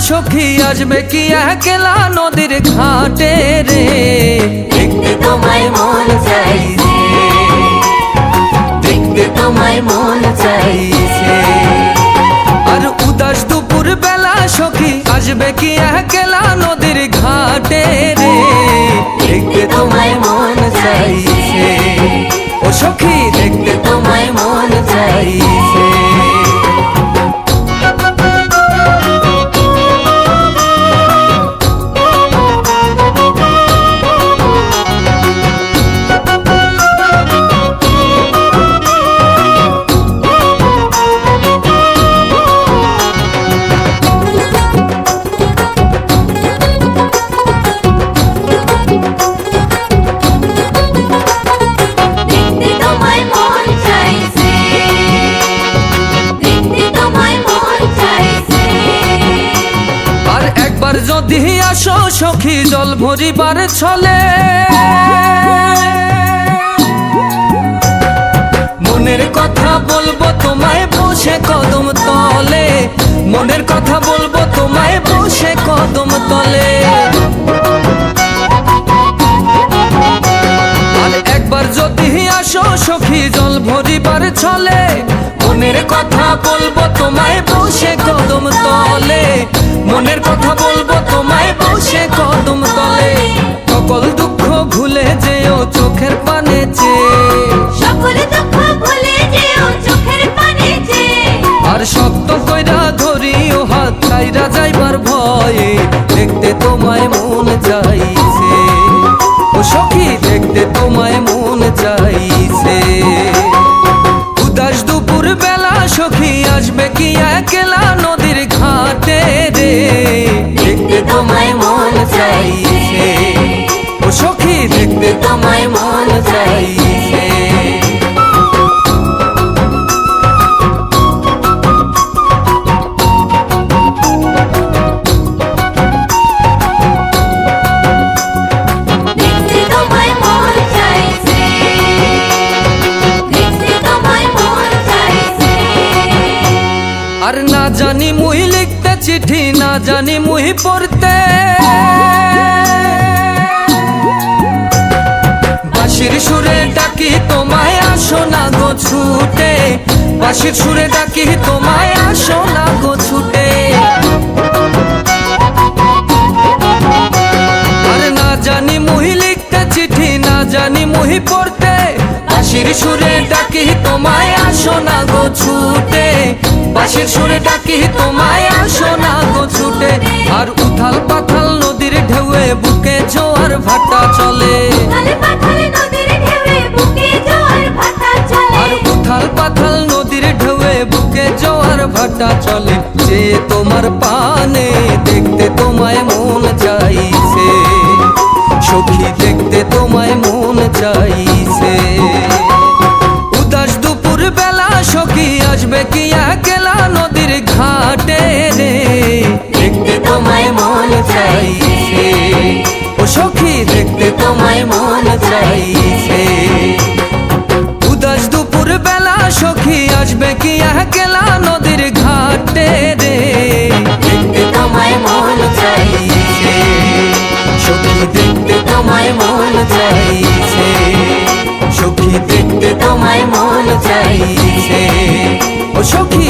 সখী আসবে কি একলা নদীর ঘাটে রে, দেখতে তোমায় মন চাইছে, দেখতে তোমায় মন চাইছে। আর উদাস দুপুর বেলা সখী আসবে কি একলা নদীর ঘাটে রে, দেখতে তোমায় মন চাইছে, ও সখী দেখতে তোমায় মন চাইছে। যদি আসো সখী জল ভরিবার ছলে, মনের কথা বলবো তোমায় বসে কদম তলে, মনের কথা বলবো তোমায় বসে কদম তলে। আর একবার যদি আসো সখী জল ভরিবার ছলে, মনের কথা বলবো তোমায় বসে কদম তলে, মনের কথা বলবো তোমায় বসে কদম তলে। সকল দুঃখ ভুলে যেও চোখের পানে চেয়ে, সকল দুঃখ ভুলে যেও চোখের পানে চেয়ে। আর শক্ত কইরা ধরিও হাত ছাইরা যাইবার ভয়ে, দেখতে তোমায় মন চাইছে, ও সখী দেখতে তোমায় মন চাইছে। উদাস দুপুর বেলা সখী আসবে কি একলা নদীর ঘাটে রে, দেখতে তোমায় মন চাইছে, ও সখী দেখতে তোমায় মন চাইছে। আর না জানি মুই লিখতে চিঠি, না জানি মুই পড়তে, বাঁশির সুরে ডাকি তোমায় আসো না গো ছুটে, বাঁশির সুরে ডাকি তোমায় আসো না গো ছুটে। আর না জানি মুই লিখতে চিঠি, না জানি মুই পড়তে, বাঁশির সুরে ডাকি তোমায় আসো না গো ছুটে, বাঁশির সুরে ডাকি তোমায় আসো না গো ছুটে। আর উথাল পাথাল নদীর ঢেউয়ে বুকে জোয়ার ভাটা চলে, আর উথাল পাথাল নদীর ঢেউয়ে বুকে জোয়ার ভাটা চলে। যে তোমার পানে দেখতে তোমায় মন চাইছে, সখী দেখতে তোমায় মন চাইছে। উদাস দুপুর বেলা সখী আসবে কি একলা নদীর ঘাটে রে, দেখতে তোমায় মন চাইছে, ও সখী দেখতে তোমায় মন চাইছে। উদাস দুপুর বেলা সখী আসবে কি একলা নদীর ঘাটে রে, দেখতে তোমায় মন চাইছে, সখী দেখতে তোমায় মন চাইছে, সখী দেখতে তোমায় মন চাইছে, ও সখী